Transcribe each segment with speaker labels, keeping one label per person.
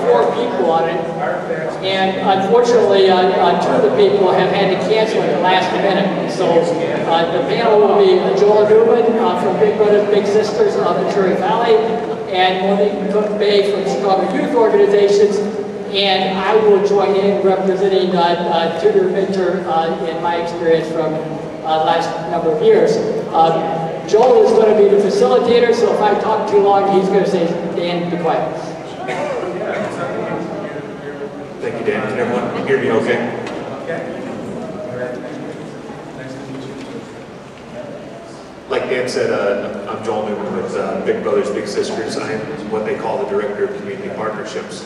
Speaker 1: 4 people on it, and unfortunately, 2 of the people have had to cancel at the last minute. So the panel will be Joel Neuman from Big Brothers Big Sisters of Missouri Valley, and Monique Cook-Bey from Chicago Youth Organizations, and I will join in representing Tutor Mentor in my experience from last number of years. Joel is going to be the facilitator, so if I talk too long, he's going to say, Dan, be quiet.
Speaker 2: Thank you, Dan. Can everyone hear me okay? Like Dan said, I'm Joel Neuman with Big Brothers Big Sisters. I am what they call the Director of Community Partnerships.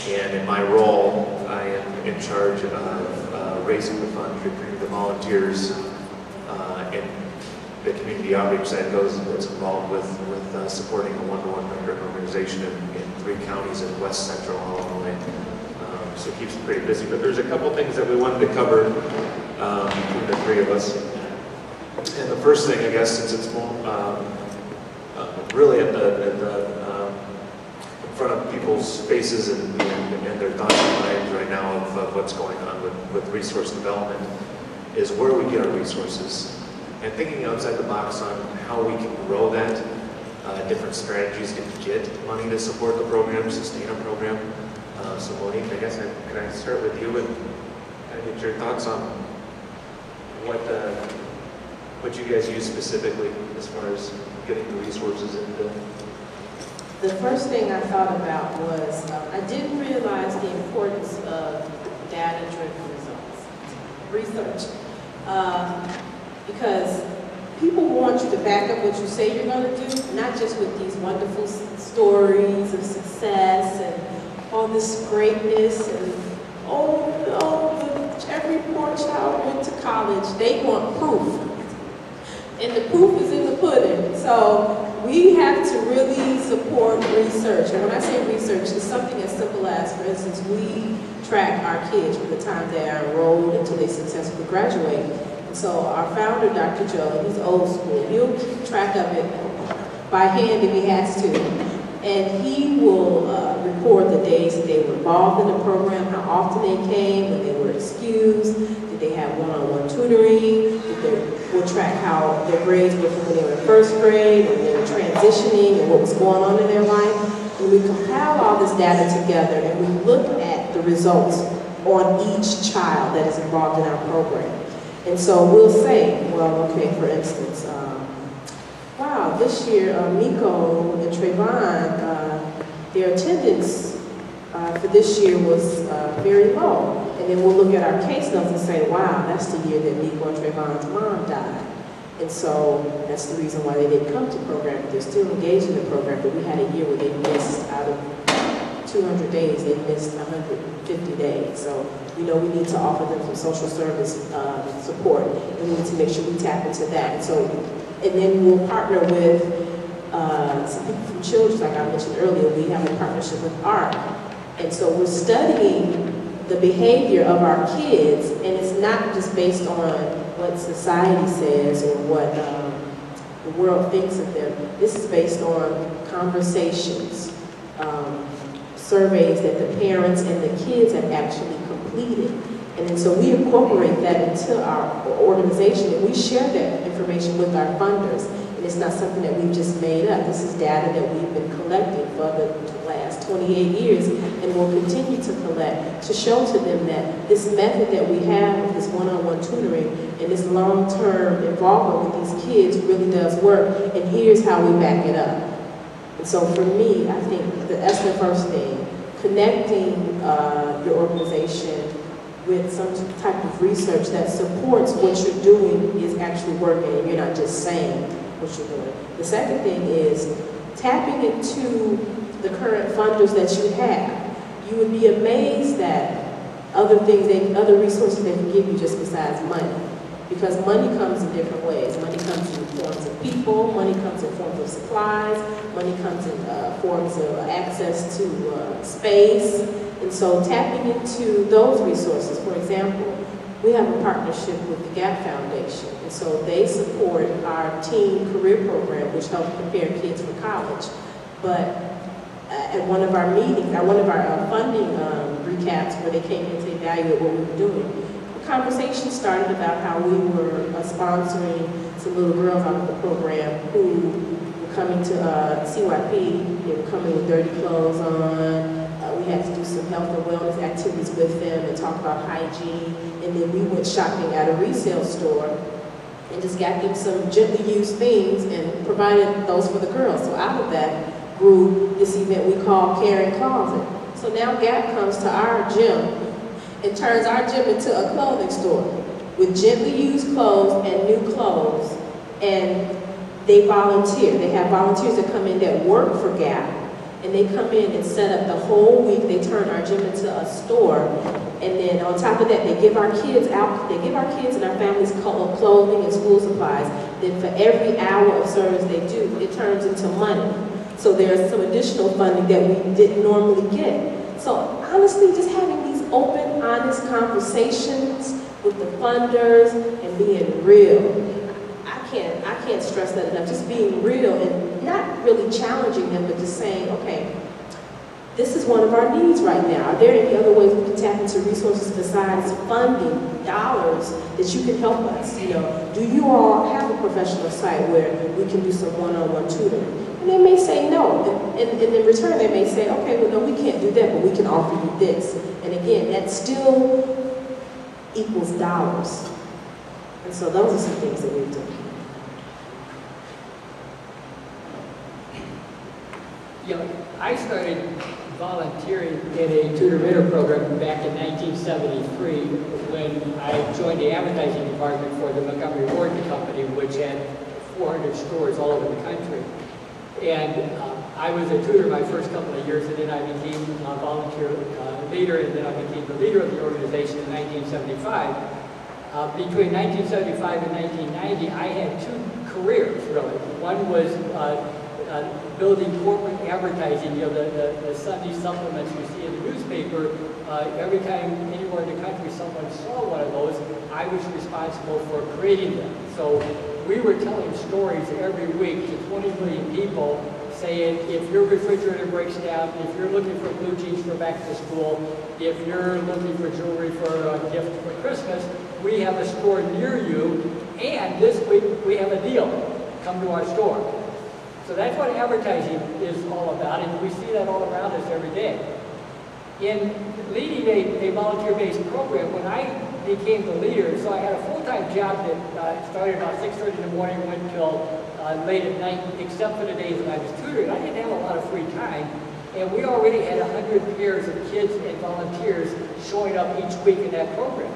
Speaker 2: And in my role, I am in charge of raising the funds, recruiting the volunteers, and the community outreach side that's involved with supporting a one-to-one mentoring organization in 3 counties in West Central Illinois. So it keeps me pretty busy. But there's a couple things that we wanted to cover between the 3 of us. And the first thing, I guess, since it's more really in front of people's faces and their thoughts and minds right now of what's going on with resource development, is where we get our resources. And thinking outside the box on how we can grow that, different strategies to get money to support the program, sustain a program. So Monique, I guess can I start with you and get your thoughts on what you guys use specifically as far as getting the resources into?
Speaker 3: The first thing I thought about was I didn't realize the importance of data-driven research. Because people want you to back up what you say you're going to do, not just with these wonderful stories of success and all this greatness and every poor child went to college. They want proof. And the proof is in the pudding. So we have to really support research. And when I say research, it's something as simple as, for instance, we track our kids from the time they are enrolled until they successfully graduate. And so our founder, Dr. Joe, he's old school. He'll keep track of it by hand if he has to. And he will record the days that they were involved in the program, how often they came, when they were excused, did they have one-on-one tutoring, we'll track how their grades were from when they were in first grade, when they were transitioning, and what was going on in their life. And we compile all this data together and we look at the results on each child that is involved in our program. And so we'll say, well, okay, for instance, wow, this year, Miko and Trayvon, their attendance for this year was very low. And then we'll look at our case notes and say, wow, that's the year that Miko and Trayvon's mom died. And so that's the reason why they didn't come to the program. They're still engaged in the program, but we had a year where they missed out of 200 days, they missed 150 days. So we know we need to offer them some social service support, and we need to make sure we tap into that. And so, and then we'll partner with some people from Children's, like I mentioned earlier. We have a partnership with ARC. And so we're studying the behavior of our kids, and it's not just based on what society says or what the world thinks of them. This is based on conversations, surveys that the parents and the kids have actually completed. And then so we incorporate that into our organization, and we share that information with our funders. And it's not something that we've just made up. This is data that we've been collecting for the last 28 years, and we'll continue to collect to show to them that this method that we have with this one-on-one tutoring and this long-term involvement with these kids really does work, and here's how we back it up. And so for me, I think that's the first thing. Connecting your organization with some type of research that supports what you're doing is actually working, and you're not just saying what you're doing. The second thing is tapping into the current funders that you have. You would be amazed at other things, other resources they can give you just besides money. Because money comes in different ways. Money comes in forms of people, money comes in forms of supplies, money comes in forms of access to space. And so tapping into those resources, for example, we have a partnership with the Gap Foundation. And so they support our teen career program, which helps prepare kids for college. But at one of our meetings, at one of our funding recaps where they came in to evaluate what we were doing. The conversation started about how we were sponsoring some little girls out of the program who were coming to CYP. They were coming with dirty clothes on. We had to do some health and wellness activities with them and talk about hygiene. And then we went shopping at a resale store and just got them some gently used things and provided those for the girls. So out of that grew this event we call Caring Closet. So now Gap comes to our gym and turns our gym into a clothing store with gently used clothes and new clothes. And they volunteer. They have volunteers that come in that work for Gap. And they come in and set up the whole week. They turn our gym into a store. And then on top of that, they give our kids and our families clothing and school supplies. Then for every hour of service they do, it turns into money. So there's some additional funding that we didn't normally get. So honestly, just having these open, honest conversations with the funders and being real. I can't stress that enough. Just being real and not really challenging them, but just saying, okay, this is one of our needs right now. Are there any other ways we can tap into resources besides funding, dollars, that you can help us? You know, do you all have a professional site where we can do some one-on-one tutoring? And they may say no. And in return, they may say, okay, well, no, we can't do that, but we can offer you this. And again, that still equals dollars. And so those are some things that we've done.
Speaker 1: You know, I started volunteering in a tutor mentor program back in 1973 when I joined the advertising department for the Montgomery Ward Company, which had 400 stores all over the country. And I was a tutor my first couple of years, and then I became a volunteer leader, and then I became the leader of the organization in 1975. Between 1975 and 1990, I had two careers, really. One was building corporate advertising, you know, the Sunday supplements you see in the newspaper. Every time anywhere in the country someone saw one of those, I was responsible for creating them. So we were telling stories every week to 20 million people, saying if your refrigerator breaks down, if you're looking for blue jeans for back to school, if you're looking for jewelry for a gift for Christmas, we have a store near you, and this week we have a deal. Come to our store. So that's what advertising is all about, and we see that all around us every day. In leading a volunteer-based program, when I became the leader, so I had a full-time job that started about 6:30 in the morning, went till late at night, except for the days when I was tutoring. I didn't have a lot of free time, and we already had 100 pairs of kids and volunteers showing up each week in that program.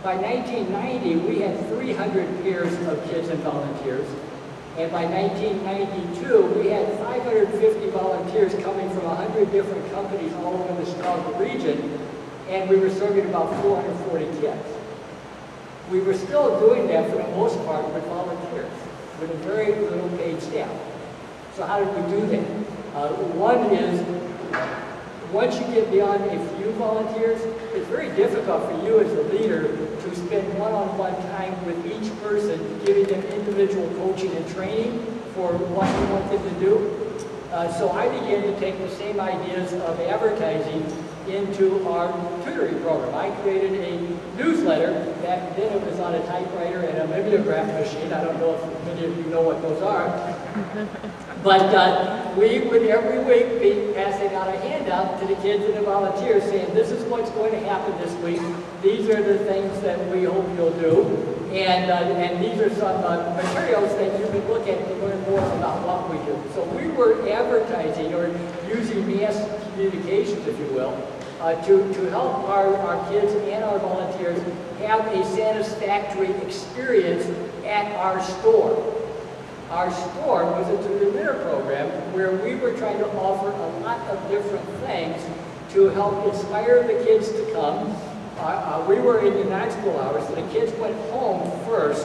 Speaker 1: By 1990, we had 300 pairs of kids and volunteers. And by 1992, we had 550 volunteers coming from 100 different companies all over the Chicago region, and we were serving about 440 kids. We were still doing that for the most part with volunteers, with a very little paid staff. So how did we do that? One is, once you get beyond a few volunteers, it's very difficult for you as a leader to spend one-on-one time with each person, giving them individual coaching and training for what you want them to do. So I began to take the same ideas of advertising into our tutoring program. I created a newsletter. Back then it was on a typewriter and a mimeograph machine. I don't know if many of you know what those are. But we would every week be passing out a handout to the kids and the volunteers saying, this is what's going to happen this week. These are the things that we hope you'll do. And these are some materials that you can look at to learn more about what we do. So we were advertising or using mass communications, if you will, to help our kids and our volunteers have a satisfactory experience at our store. Our store was a tutor mentor program where we were trying to offer a lot of different things to help inspire the kids to come. We were in the non-school hours, so the kids went home first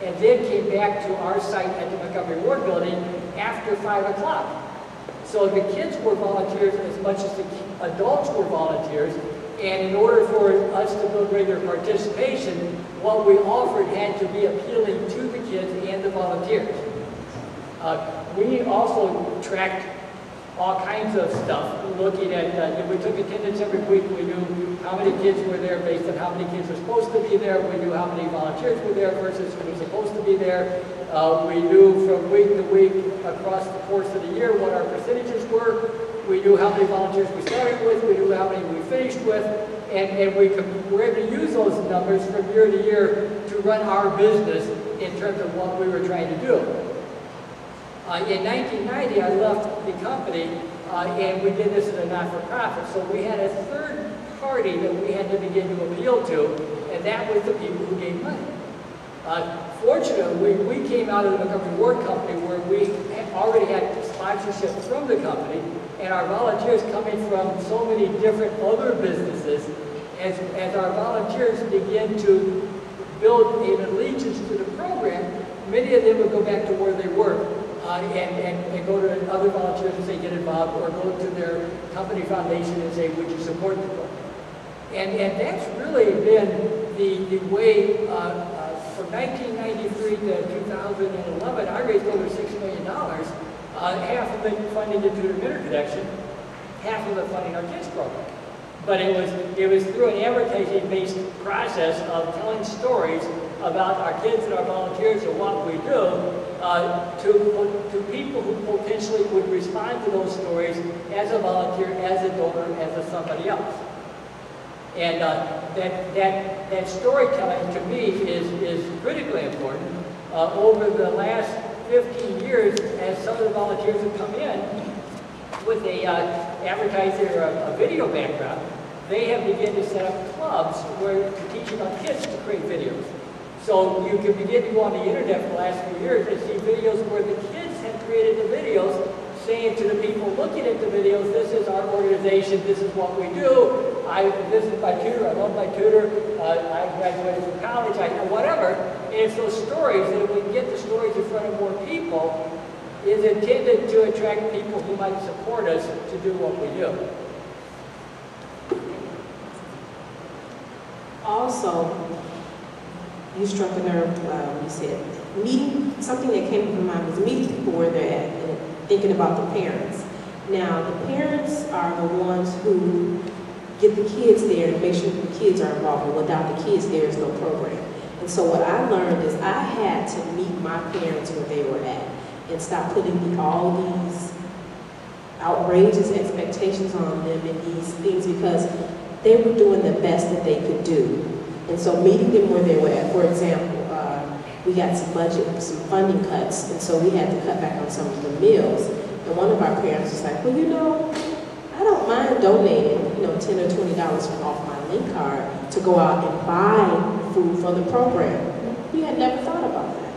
Speaker 1: and then came back to our site at the Montgomery Ward building after 5 o'clock. So the kids were volunteers as much as the adults were volunteers, and in order for us to build greater participation, what we offered had to be appealing to the kids and the volunteers. We also tracked all kinds of stuff, looking at, we took attendance every week. We knew how many kids were there based on how many kids were supposed to be there. We knew how many volunteers were there versus who was supposed to be there. We knew from week to week across the course of the year what our percentages were. We knew how many volunteers we started with. We knew how many we finished with. And we were able to use those numbers from year to year to run our business in terms of what we were trying to do. In 1990, I left the company, and we did this as a not-for-profit. So we had a third party that we had to begin to appeal to, and that was the people who gave money. Fortunately, we came out of the Montgomery Ward Company where we already had sponsorship from the company, and our volunteers coming from so many different other businesses. As our volunteers begin to build an allegiance to the program, many of them would go back to where they were and go to other volunteers and say, get involved, or go to their company foundation and say, would you support the program? And that's really been the way, from 1993 to 2011, I raised over $6 million, half of it funding the Tutor Mentor Connection, half of it funding our kids program. But it was through an advertising-based process of telling stories about our kids and our volunteers and what we do to people who potentially would respond to those stories as a volunteer, as a donor, as a somebody else. And that storytelling to me is critically important. Over the last 15 years, as some of the volunteers have come in with a advertising or a video background, they have begun to set up clubs where to teach about kids to create videos. So you can begin to go on the internet for the last few years and see videos where the kids have created the videos saying to the people looking at the videos, this is our organization, this is what we do, this is my tutor, I love my tutor, I graduated from college, whatever. And it's those stories, and if we can get the stories in front of more people, is intended to attract people who might support us to do what we do.
Speaker 3: Also, you struck a nerve when you said meeting, something that came to mind was meeting people where they're at and thinking about the parents. Now, the parents are the ones who get the kids there to make sure the kids are involved, and without the kids, there is no program. And so what I learned is I had to meet my parents where they were at and stop putting all these outrageous expectations on them and these things, because they were doing the best that they could do. And so meeting them where they were at, for example, we got some budget, some funding cuts, and so we had to cut back on some of the meals. And one of our parents was like, well, you know, I don't mind donating, $10 or $20 from off my link card to go out and buy food for the program. We had never thought about that.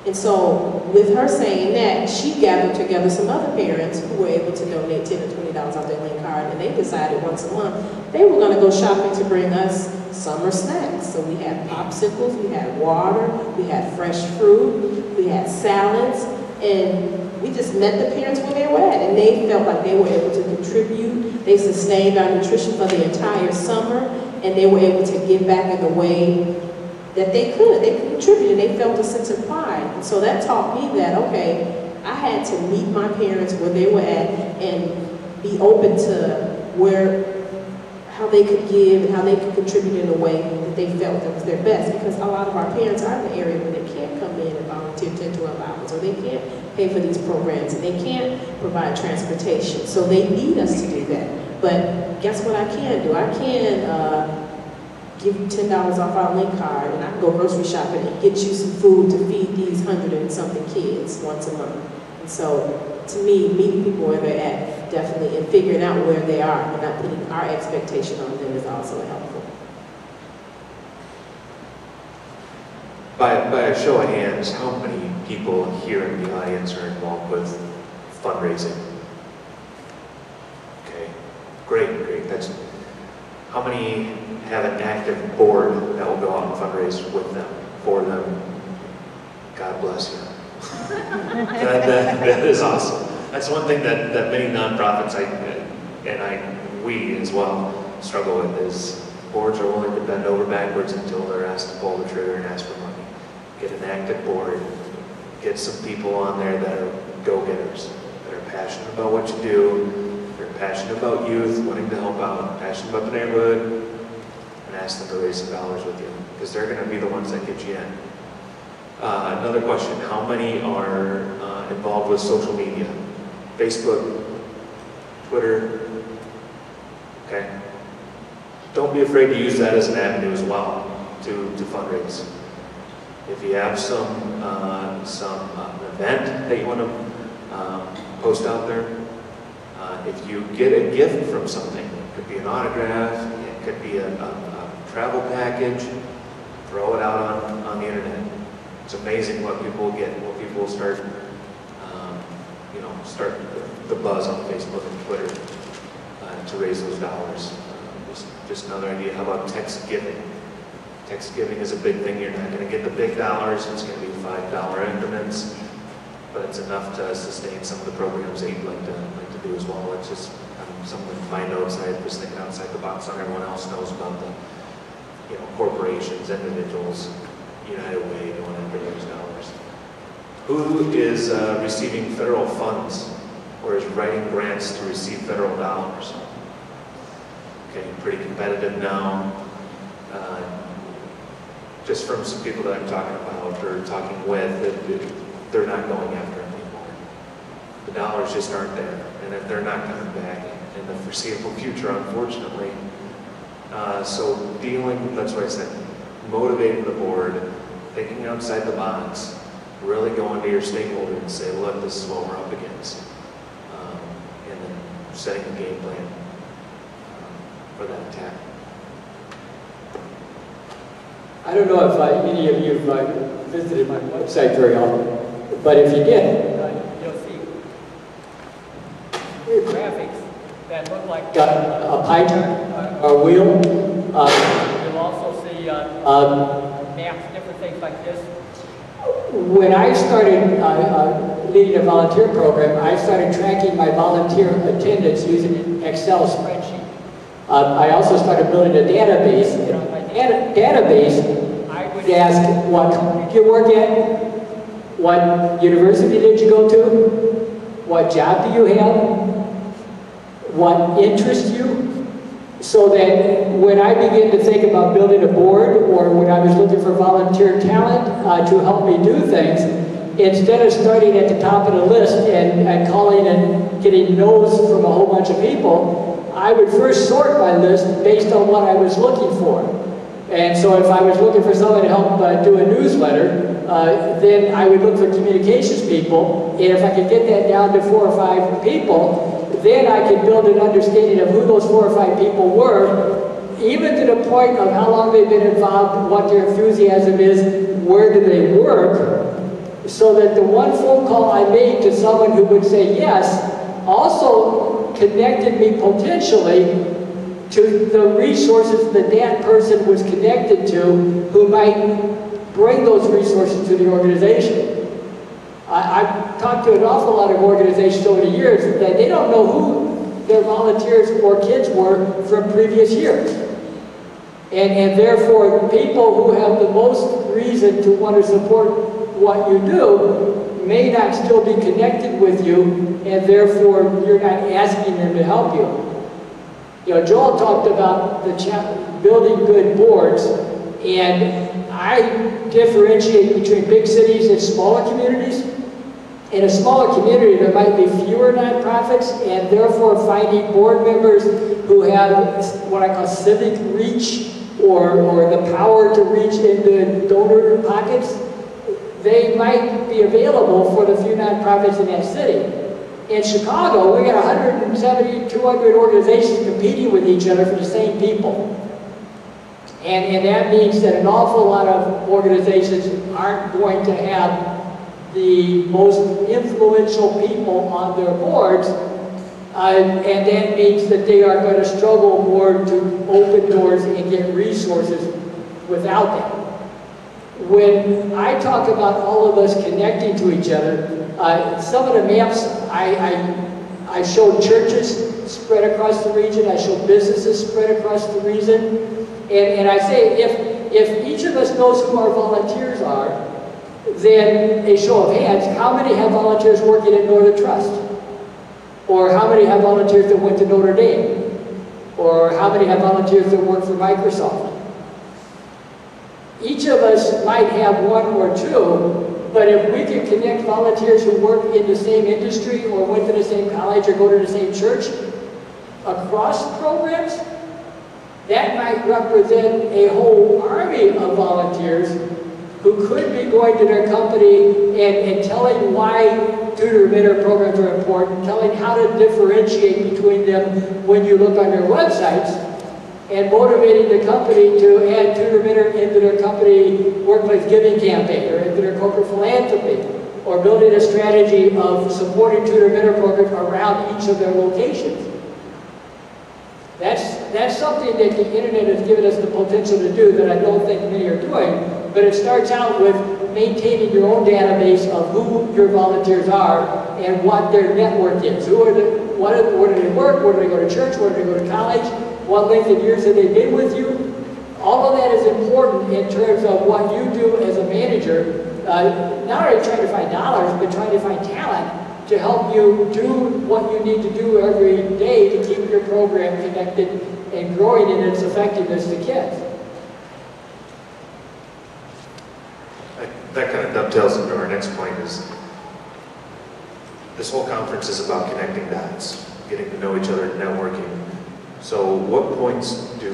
Speaker 3: And so with her saying that, she gathered together some other parents who were able to donate $10 or $20 off their link card, and they decided once a month they were going to go shopping to bring us summer snacks. So we had popsicles, we had water, we had fresh fruit, we had salads, and we just met the parents where they were at, and they felt like they were able to contribute. They sustained our nutrition for the entire summer, and they were able to give back in the way that they could. They could contribute, and they felt a sense of pride. And so that taught me that, okay, I had to meet my parents where they were at and be open to how they could give and how they could contribute in a way that they felt that was their best. Because a lot of our parents are in the area where they can't come in and volunteer 10 to 12 hours, or they can't pay for these programs, and they can't provide transportation. So they need us to do that. But guess what I can do? I can give you $10 off our link card, and I can go grocery shopping and get you some food to feed these 100 and something kids once a month. And so, to me, meeting people where they're at, definitely, and figuring out where they are and not putting our expectation on them is also helpful.
Speaker 2: By a show of hands, how many people here in the audience are involved with fundraising? Okay, great. That's how many have an active board that will go out and fundraise with them, for them? God bless you. that is awesome. That's one thing that many nonprofits we as well struggle with, is boards are willing to bend over backwards until they're asked to pull the trigger and ask for money. Get an active board, get some people on there that are go-getters, that are passionate about what you do, you're passionate about youth, wanting to help out, passionate about the neighborhood, and ask them to raise some dollars with you, because they're going to be the ones that get you in. Another question, how many are involved with social media? Facebook, Twitter, okay? Don't be afraid to use that as an avenue as well to fundraise. If you have some event that you want to post out there, if you get a gift from something, it could be an autograph, it could be a travel package, throw it out on the internet. It's amazing what people get, what people start, start the buzz on Facebook and Twitter to raise those dollars. Just another idea. How about text giving? Text giving is a big thing. You're not going to get the big dollars. It's going to be $5 increments, but it's enough to sustain some of the programs that you'd like to do as well. It's just some of my notes. I was thinking outside the box. Not everyone else knows about the corporations, individuals, United Way going after those dollars. Who is receiving federal funds or is writing grants to receive federal dollars? Okay, pretty competitive now. Just from some people that I'm talking about or talking with, they're not going after it anymore. The dollars just aren't there, and if they're not coming back in the foreseeable future, unfortunately. So that's what I said, motivating the board, thinking outside the box, really going to your stakeholders and say, look, this is what we're up against. And then setting a game plan for that attack.
Speaker 1: I don't know if any of you have visited my website very often, but if you did, you'll see graphics that look like a pie chart or a wheel. You'll also see maps, different things like this. When I started leading a volunteer program, I started tracking my volunteer attendance using an Excel spreadsheet. I also started building a database, and on my database, I would ask what company did you work at, what university did you go to, what job do you have, what interests you, so that when I begin to think about building a board or when I was looking for volunteer talent to help me do things, instead of starting at the top of the list and calling and getting no's from a whole bunch of people, I would first sort my list based on what I was looking for. And so if I was looking for someone to help do a newsletter, then I would look for communications people, and if I could get that down to 4 or 5 people, then I could build an understanding of who those 4 or 5 people were, even to the point of how long they've been involved, what their enthusiasm is, where do they work, so that the one phone call I made to someone who would say yes also connected me potentially to the resources that person was connected to who might bring those resources to the organization. I've talked to an awful lot of organizations over the years that they don't know who their volunteers or kids were from previous years. And therefore, people who have the most reason to want to support what you do may not still be connected with you, and therefore you're not asking them to help you. Joel talked about building good boards, and I differentiate between big cities and smaller communities. In a smaller community, there might be fewer nonprofits, and therefore finding board members who have what I call civic reach or the power to reach into donor pockets, they might be available for the few nonprofits in that city. In Chicago, we got 170, 200 organizations competing with each other for the same people. And that means that an awful lot of organizations aren't going to have the most influential people on their boards, and that means that they are going to struggle more to open doors and get resources without them. When I talk about all of us connecting to each other, some of the maps I showed churches spread across the region, I showed businesses spread across the region, and I say if each of us knows who our volunteers are, then a show of hands, how many have volunteers working at Northern Trust? Or how many have volunteers that went to Notre Dame? Or how many have volunteers that work for Microsoft? Each of us might have one or two, but if we can connect volunteers who work in the same industry or went to the same college or go to the same church across programs, that might represent a whole army of volunteers who could be going to their company and telling why tutor mentor programs are important, telling how to differentiate between them when you look on their websites, and motivating the company to add tutor mentor into their company workplace giving campaign or into their corporate philanthropy, or building a strategy of supporting tutor mentor programs around each of their locations. That's something that the internet has given us the potential to do that I don't think many are doing, but it starts out with maintaining your own database of who your volunteers are and what their network is. Where do they work? Where do they go to church? Where do they go to college? What length of years have they been with you? All of that is important in terms of what you do as a manager, not only trying to find dollars, but trying to find talent to help you do what you need to do every day to keep your program connected and growing in its effectiveness to kids.
Speaker 2: That kind of dovetails into our next point is this whole conference is about connecting dots, getting to know each other, networking. So what points do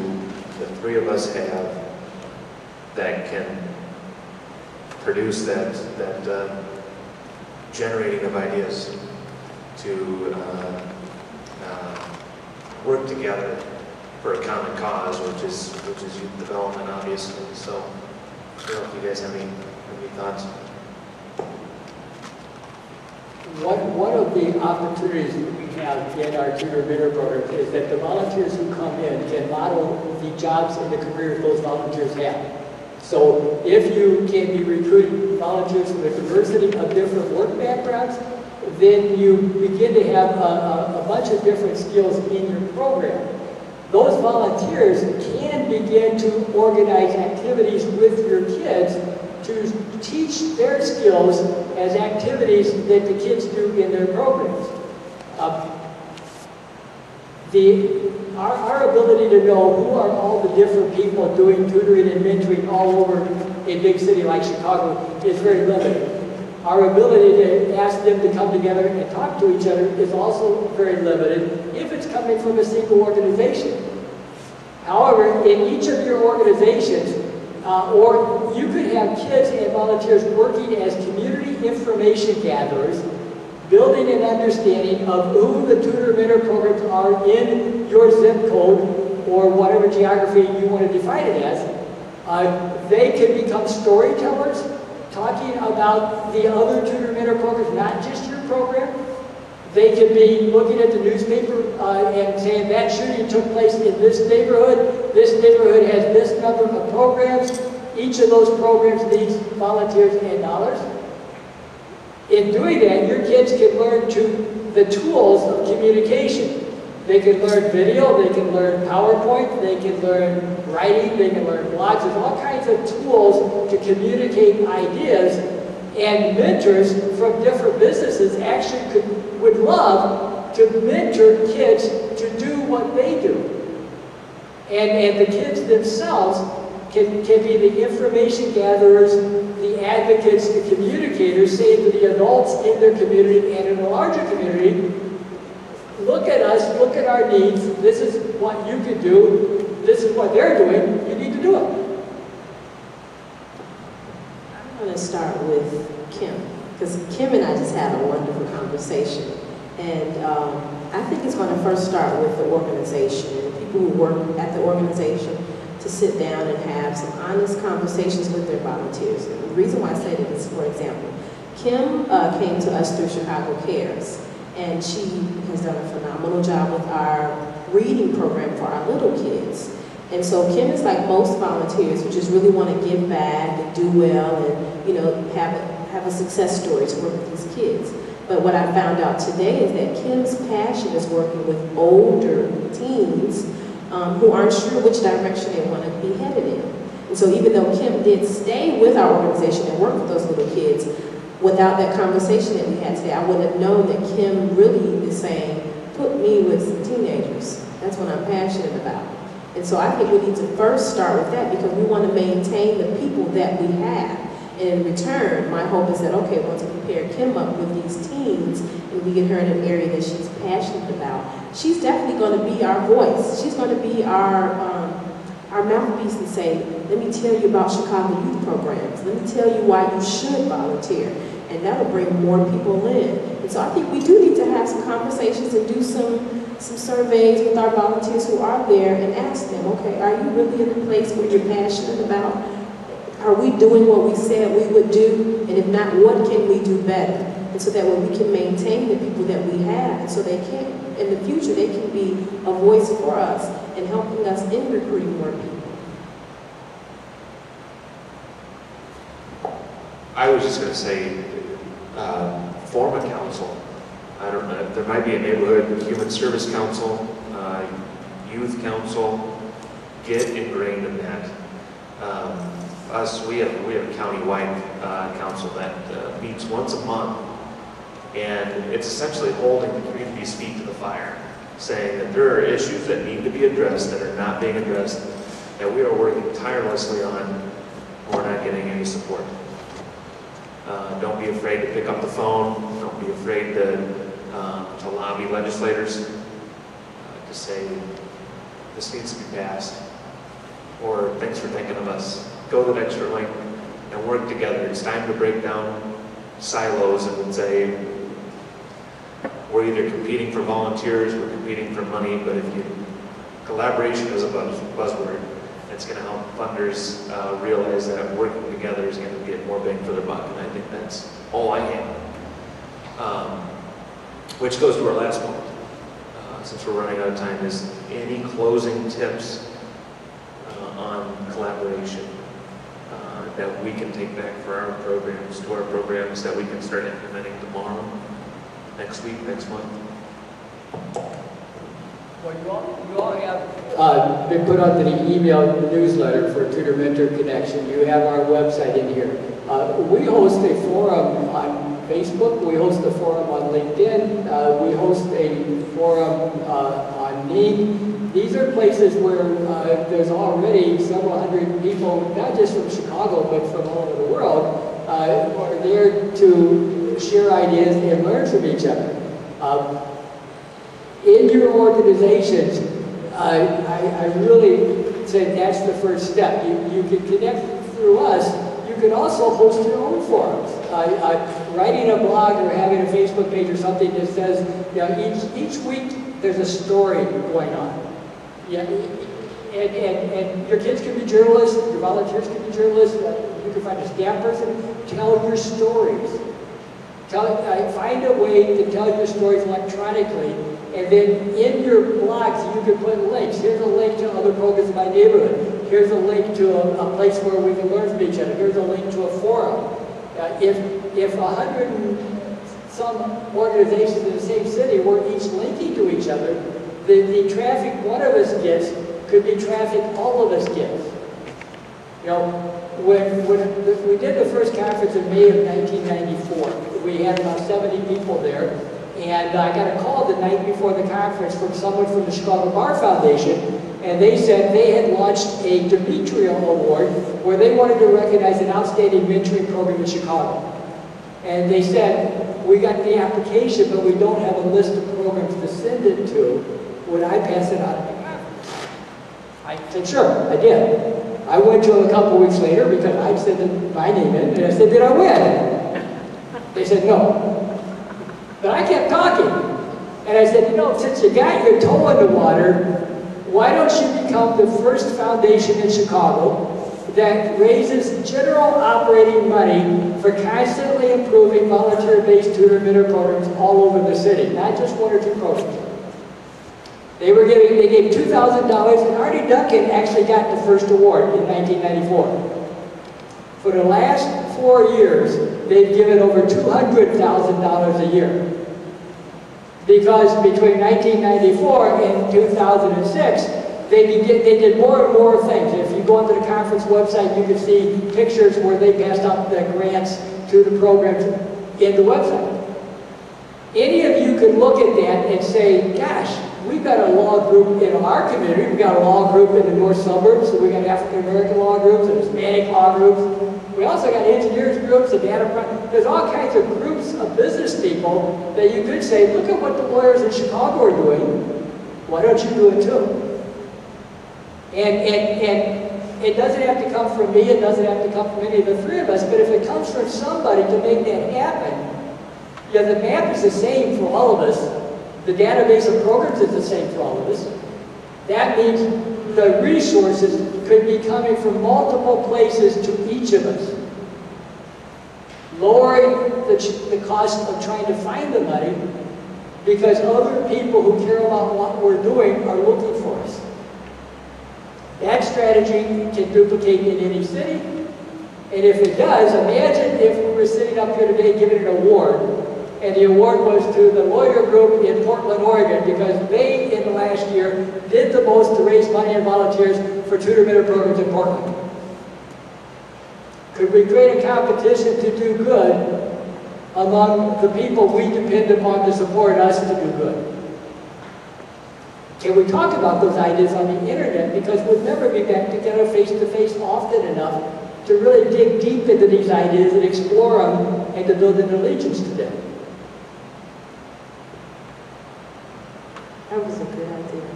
Speaker 2: the three of us have that can produce that generating of ideas to work together for a common cause, which is youth development, obviously. So I don't know if you guys have any thoughts.
Speaker 1: One of the opportunities that we have in our tutor mentor program is that the volunteers who come in can model the jobs and the careers those volunteers have. So if you can be recruiting volunteers from a diversity of different work backgrounds, then you begin to have a bunch of different skills in your program. Those volunteers can begin to organize activities with your kids to teach their skills as activities that the kids do in their programs. Our ability to know who are all the different people doing tutoring and mentoring all over a big city like Chicago is very limited. Our ability to ask them to come together and talk to each other is also very limited if it's coming from a single organization. However, in each of your organizations, or you could have kids and volunteers working as community information gatherers, building an understanding of who the tutor mentor programs are in your zip code or whatever geography you want to define it as. They can become storytellers, talking about the other tutor mentor programs, not just your program. They could be looking at the newspaper and saying that shooting took place in this neighborhood. This neighborhood has this number of programs. Each of those programs needs volunteers and dollars. In doing that, your kids can learn the tools of communication. They can learn video, they can learn PowerPoint, they can learn writing, they can learn blogs. There's all kinds of tools to communicate ideas, and mentors from different businesses actually would love to mentor kids to do what they do. And the kids themselves can be the information gatherers, the advocates, the communicators, saying to the adults in their community and in a larger community, look at us, look at our needs, this is what you can do, this is what they're doing, you need to do it.
Speaker 3: I'm going to start with Kim, because Kim and I just had a wonderful conversation. And I think it's going to first start with the organization and the people who work at the organization to sit down and have some honest conversations with their volunteers. And the reason why I say that is, for example, Kim came to us through Chicago Cares, and she has done a phenomenal job with our reading program for our little kids. And so Kim is like most volunteers who just really want to give back and do well and, you know, have a success story to work with these kids. But what I found out today is that Kim's passion is working with older teens who aren't sure which direction they want to be headed in. And so even though Kim did stay with our organization and work with those little kids, without that conversation that we had today, I wouldn't have known that Kim really is saying, put me with some teenagers. That's what I'm passionate about. And so I think we need to first start with that because we want to maintain the people that we have. And in return, my hope is that, okay, once we pair Kim up with these teens and we get her in an area that she's passionate about, she's definitely going to be our voice. She's going to be our mouthpiece and say, let me tell you about Chicago youth programs. Let me tell you why you should volunteer. And that'll bring more people in. And so I think we do need to have some conversations and do some surveys with our volunteers who are there and ask them, okay, are you really in a place where you're passionate about? Are we doing what we said we would do? And if not, what can we do better? And so that way we can maintain the people that we have, and so they can, in the future, they can be a voice for us and helping us in recruiting more people.
Speaker 2: I was just going to say, form a council. I don't know, there might be a neighborhood human service council, youth council. Get ingrained in that. We have a county-wide council that meets once a month, and it's essentially holding the community's feet to the fire, saying that there are issues that need to be addressed that are not being addressed, that we are working tirelessly on, and we're not getting any support. Don't be afraid to pick up the phone. Don't be afraid to lobby legislators to say this needs to be passed, or thanks for thinking of us. Go the extra length and work together. It's time to break down silos and say we're either competing for volunteers, we're competing for money, but collaboration is a buzzword. It's going to help funders realize that working together is going to get more bang for their buck, and I think that's all I have. Which goes to our last point, since we're running out of time, is any closing tips on collaboration that we can take back for our programs, to our programs that we can start implementing tomorrow, next week, next month?
Speaker 1: Well, you all have been put onto the email newsletter for Tutor Mentor Connection. You have our website in here. We host a forum on Facebook. We host a forum on LinkedIn. We host a forum on Neat. These are places where there's already several hundred people, not just from Chicago, but from all over the world, who are there to share ideas and learn from each other. In your organizations, I really say that's the first step. You can connect through us. You can also host your own forums. Writing a blog or having a Facebook page or something that says, you know, each week there's a story going on. Yeah, and your kids can be journalists, your volunteers can be journalists, you can find a staff person. Tell your stories. Find a way to tell your stories electronically, and then in your blogs you can put links. Here's a link to other programs in my neighborhood. Here's a link to a place where we can learn from each other. Here's a link to a forum. If 100 and some organizations in the same city were each linking to each other, the traffic one of us gets could be traffic all of us get. You know, when we did the first conference in May of 1994, we had about 70 people there, and I got a call the night before the conference from someone from the Chicago Bar Foundation, and they said they had launched a Demetrio Award where they wanted to recognize an outstanding mentoring program in Chicago. And they said, we got the application, but we don't have a list of programs to send it to. Would I pass it on at the conference? I said, sure, I did. I went to them a couple weeks later because I'd sent my name in, and I said, did I win? They said, no. But I kept talking. And I said, you know, since you got your toe in the water, why don't you become the first foundation in Chicago that raises general operating money for constantly improving volunteer-based tutor mentor programs all over the city, not just one or two programs. They gave $2,000, and Artie Duncan actually got the first award in 1994. For the last 4 years, they've given over $200,000 a year. Because between 1994 and 2006, they did more and more things. If you go onto the conference website, you can see pictures where they passed out the grants to the programs in the website. Any of you could look at that and say, gosh, we've got a law group in our community, we've got a law group in the north suburbs, so we've got African American law groups and Hispanic law groups. We also got engineers groups and data, there's all kinds of groups of business people that you could say, look at what the lawyers in Chicago are doing, why don't you do it too? And it doesn't have to come from me, it doesn't have to come from any of the three of us, but if it comes from somebody to make that happen, yeah, the map is the same for all of us. The database of programs is the same for all of us. That means the resources could be coming from multiple places to each of us. Lowering the cost of trying to find the money because other people who care about what we're doing are looking for us. That strategy can duplicate in any city. And if it does, imagine if we were sitting up here today giving an award, and the award was to the lawyer group in Portland, Oregon, because they, in the last year, did the most to raise money and volunteers for tutor mentor programs in Portland. Could we create a competition to do good among the people we depend upon to support us to do good? Can we talk about those ideas on the internet? Because we'll never be back together face-to-face often enough to really dig deep into these ideas and explore them and to build an allegiance to them.
Speaker 3: That was a good idea.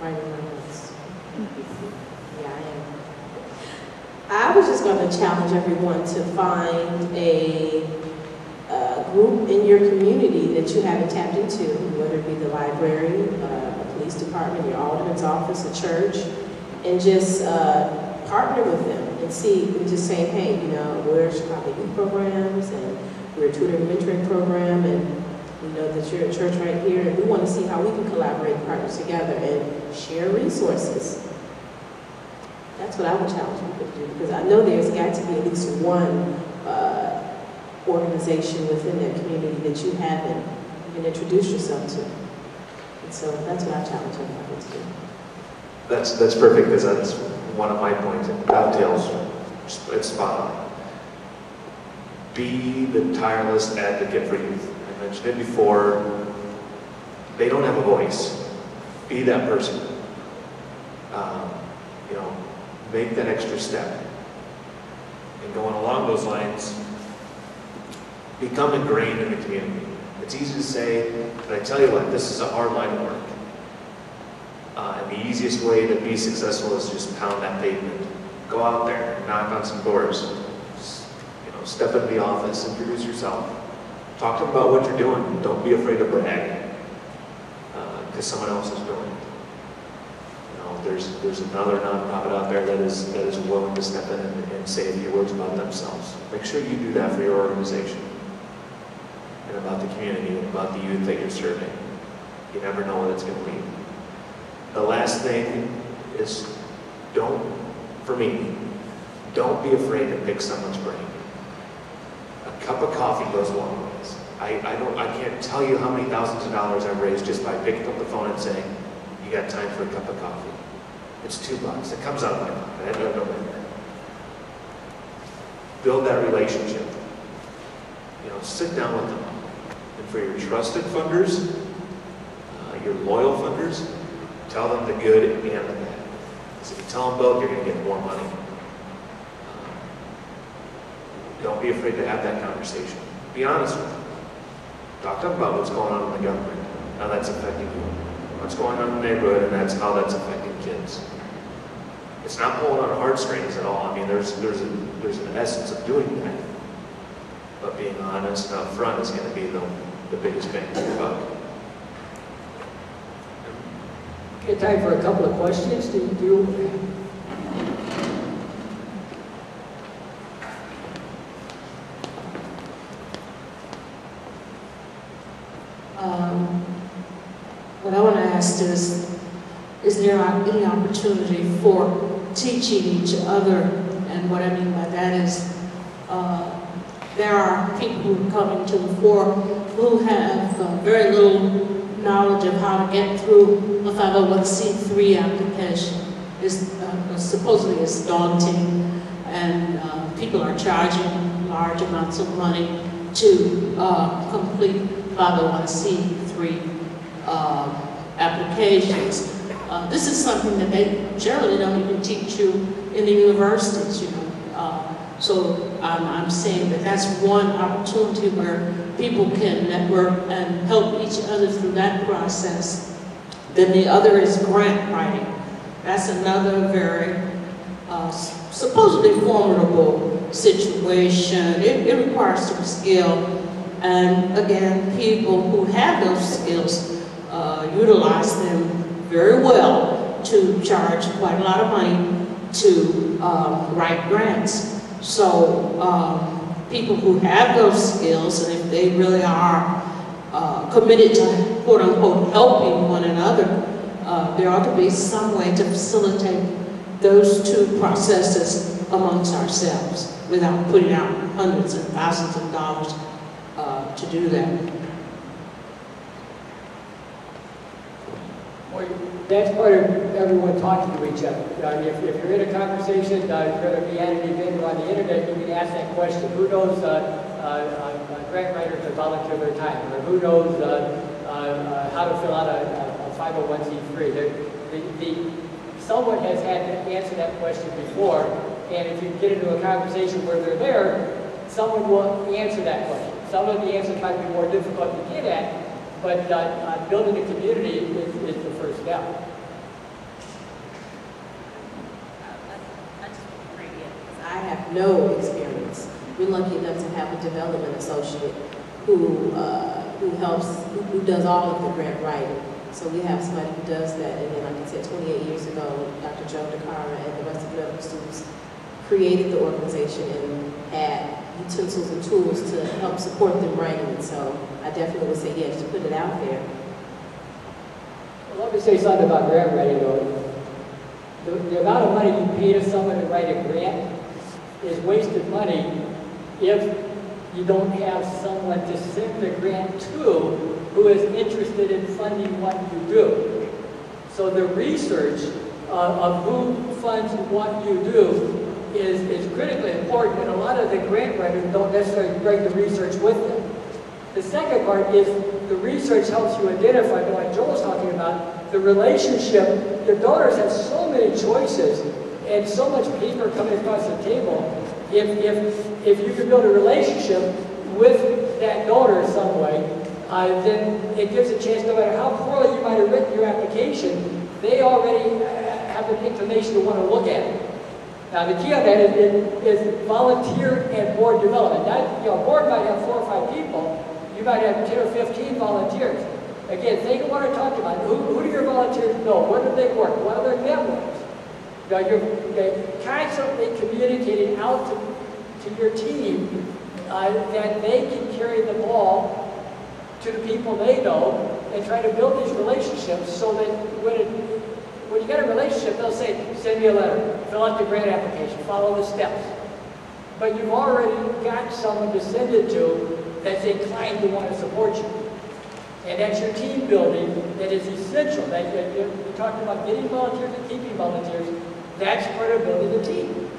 Speaker 3: Writing my notes. Yeah, I was just going to challenge everyone to find a group in your community that you haven't tapped into, whether it be the library, a police department, your alderman's office, a church, and just partner with them and see, and just saying, hey, you know, we're Chicago Youth Programs, and we're a tutoring and mentoring program, and we know that you're a church right here, and we want to see how we can collaborate and partner together and share resources. That's what I would challenge people to do, because I know there's got to be at least one organization within that community that you haven't even introduced yourself to. And so that's what I challenge everybody to do.
Speaker 2: That's perfect, because that's one of my points. It dovetails, it's spot on. Be the tireless advocate for youth. I mentioned it before. They don't have a voice. Be that person. You know, make that extra step. And going along those lines, become ingrained in the community. It's easy to say, but I tell you what, this is a hard line of work. And the easiest way to be successful is just pound that pavement. Go out there, knock on some doors. You know, step into the office, introduce yourself. Talk to them about what you're doing. Don't be afraid to brag, because someone else is doing it. You know, there's another nonprofit out there that is willing to step in and say a few words about themselves. Make sure you do that for your organization, and about the community, and about the youth that you're serving. You never know what it's going to lead. The last thing is, for me, don't be afraid to pick someone's brain. A cup of coffee goes a long ways. I can't tell you how many thousands of dollars I've raised just by picking up the phone and saying, you got time for a cup of coffee? It's $2. It comes out of my pocket. I don't know where. Build that relationship. You know, sit down with them. And for your trusted funders, your loyal funders, tell them the good and the bad. Because if you tell them both, you're going to get more money. Don't be afraid to have that conversation. Be honest with them. Talk to them about what's going on in the government, how that's affecting you. What's going on in the neighborhood, and how that's affecting kids. It's not pulling on heartstrings at all. I mean, there's an essence of doing that. But being honest and upfront is going to be the biggest bang for your buck.
Speaker 1: Okay, time for a couple of questions. Do you
Speaker 4: what I want to ask is there any opportunity for teaching each other? And what I mean by that is there are people who are coming to the fore who have very little knowledge of how to get through a 501c3 application. Supposedly it's daunting, and people are charging large amounts of money to complete 501c3 applications. This is something that they generally don't even teach you in the universities, you know. So I'm saying that that's one opportunity where people can network and help each other through that process. Then the other is grant writing. That's another very supposedly formidable situation. It requires some skill. And again, people who have those skills utilize them very well to charge quite a lot of money to write grants. So people who have those skills, and if they really are committed to quote unquote helping one another, there ought to be some way to facilitate those two processes amongst ourselves without putting out hundreds and thousands of dollars to do that.
Speaker 1: Well, that's part of everyone talking to each other. If you're in a conversation, you're going to be at an event or on the internet, you can ask that question. Who knows grant writers that volunteer their time? Or who knows how to fill out a 501c3? Someone has had to answer that question before, and if you get into a conversation where they're there, someone will answer that question. Some of the answers might be more difficult to get at, but building a community is the first step.
Speaker 3: I have no experience. We're lucky enough to have a development associate who does all of the grant writing. So we have somebody who does that, and then like I said, 28 years ago, Dr. Joe DeCara and the rest of the medical students created the organization and had utensils and tools to help support them writing it. So I definitely would say yes, to put it out there.
Speaker 1: Well, let me say something about grant writing though. The amount of money you pay to someone to write a grant is wasted money if you don't have someone to send the grant to who is interested in funding what you do. So the research of who funds what you do is critically important, and a lot of the grant writers don't necessarily bring the research with them. The second part is the research helps you identify, like Joel's talking about, the relationship. The donors have so many choices and so much paper coming across the table. If you can build a relationship with that donor in some way, then it gives a chance, no matter how poorly you might have written your application, they already have an inclination to want to look at it. Now the key on that is volunteer and board development. Now, board might have 4 or 5 people, you might have 10 or 15 volunteers. Again, think of what I talked about. Who do your volunteers know? Where do they work? What are their networks? Now, you're constantly communicating out to your team that they can carry the ball to the people they know and try to build these relationships so that when you get a relationship, they'll say, send me a letter, fill out the grant application, follow the steps. But you've already got someone to send it to that's inclined to want to support you. And that's your team building that is essential. You're talking about getting volunteers and keeping volunteers. That's part of building the team.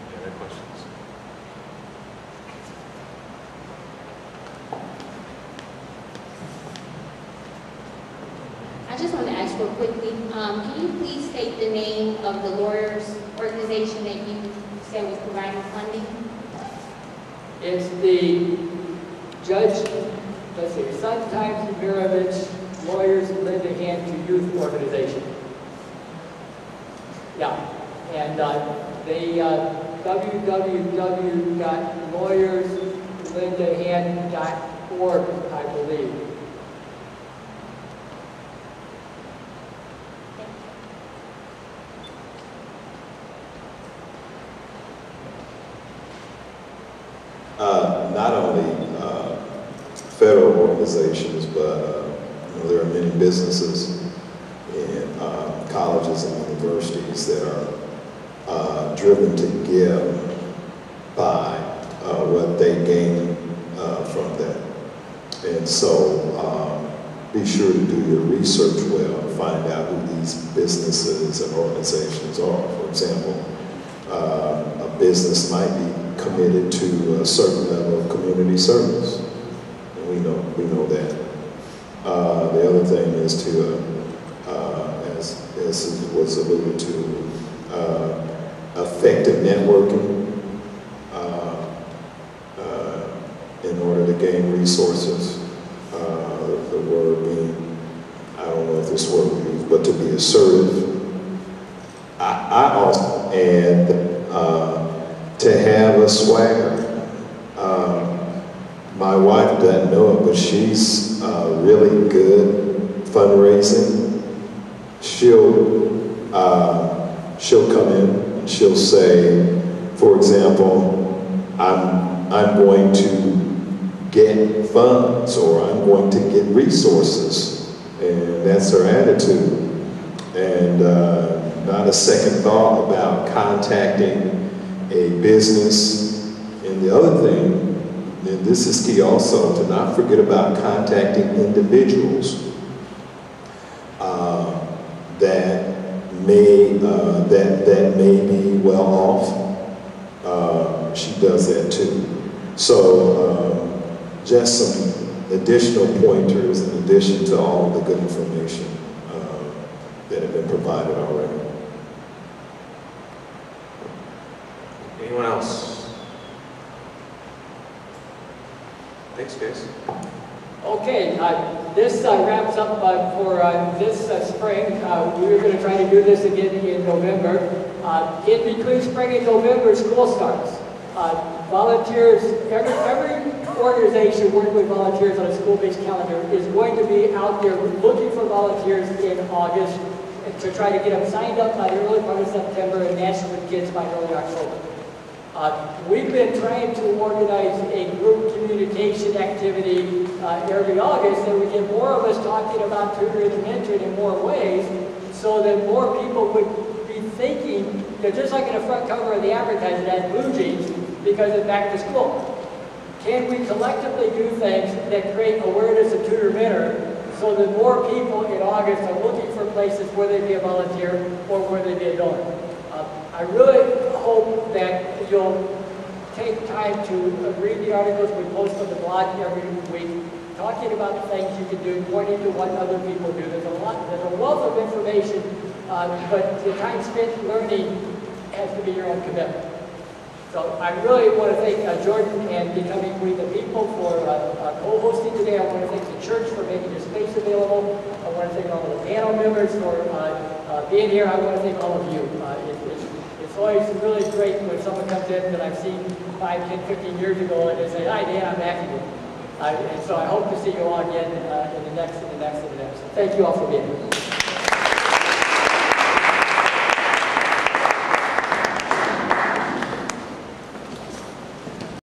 Speaker 2: Any other questions?
Speaker 5: I just want to ask real quickly, can you please state the name of the lawyers organization that you said was providing funding?
Speaker 1: It's the Judge, let's see, Sun-Times Mirovich Lawyers Lend a Hand to Youth Organization. Yeah, and they www.lawyerslendahand.org, I believe.
Speaker 6: Not only federal organizations, but there are many businesses and colleges and universities that are driven to give by what they gain from that. And so be sure to do your research well and find out who these businesses and organizations are. For example, a business might be committed to a certain level of community service. And we know that. The other thing is to, as it was alluded to, effective networking in order to gain resources. The word being, I don't know if this word would be used, but to be assertive. I also add to have a swagger. My wife doesn't know it, but she's really good fundraising. She'll come in and she'll say, for example, I'm going to get funds or I'm going to get resources, and that's her attitude. And not a second thought about contacting a business. And the other thing, and this is key also, to not forget about contacting individuals that may be well off. She does that too. So just some additional pointers in addition to all the good information that have been provided already.
Speaker 2: Anyone else? Thanks, guys.
Speaker 1: Okay, this wraps up for this spring. We were going to try to do this again in November. In between spring and November, school starts. Volunteers, every organization working with volunteers on a school-based calendar is going to be out there looking for volunteers in August to try to get them signed up by the early part of September and matched with kids by early October. We've been trying to organize a group communication activity every August, and we get more of us talking about tutoring and mentoring in more ways, so that more people would be thinking, just like in the front cover of the advertisement, it has blue jeans because it's back to school. Can we collectively do things that create awareness of tutor mentor so that more people in August are looking for places where they be a volunteer or where they be a donor? I really hope that you'll take time to read the articles we post on the blog every week, talking about the things you can do, pointing to what other people do. There's a wealth of information, but the time spent learning has to be your own commitment. So I really want to thank Jordan and Becoming We the People for co-hosting today. I want to thank the church for making this space available. I want to thank all of the panel members for being here. I want to thank all of you. It's always really great when someone comes in that I've seen 5, 10, 15 years ago and they say, "Hi Dan, I'm back again." And so I hope to see you all again in the next. Thank you all for being here.